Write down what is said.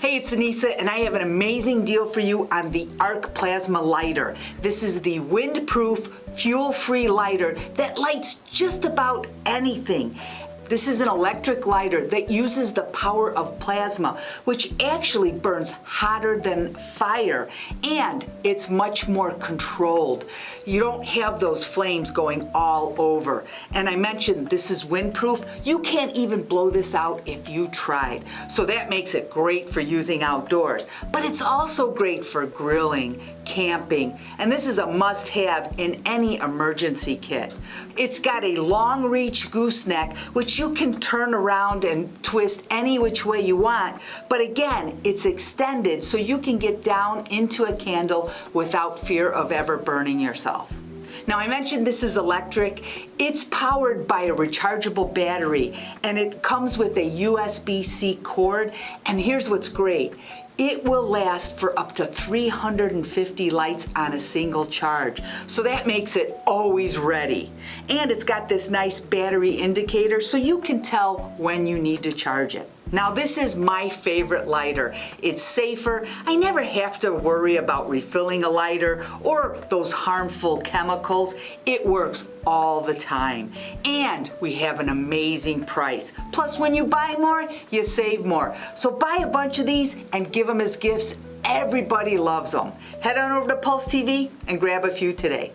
Hey, it's Anissa, and I have an amazing deal for you on the Arc Plasma Lighter. This is the Windproof, fuel-free lighter that lights just about anything. This is an electric lighter that uses the power of plasma, which actually burns hotter than fire, and it's much more controlled. You don't have those flames going all over. And I mentioned this is windproof. You can't even blow this out if you tried. So that makes it great for using outdoors. But it's also great for grilling, camping, and this is a must-have in any emergency kit. It's got a long reach gooseneck, which you can turn around and twist any which way you want, but again, it's extended so you can get down into a candle without fear of ever burning yourself. Now, I mentioned this is electric. It's powered by a rechargeable battery, and it comes with a USB-C cord, and here's what's great. It will last for up to 350 lights on a single charge. So that makes it always ready. And it's got this nice battery indicator so you can tell when you need to charge it. Now, this is my favorite lighter. It's safer. I never have to worry about refilling a lighter or those harmful chemicals. It works all the time. And we have an amazing price. Plus, when you buy more, you save more. So buy a bunch of these and give them as gifts. Everybody loves them. Head on over to Pulse TV and grab a few today.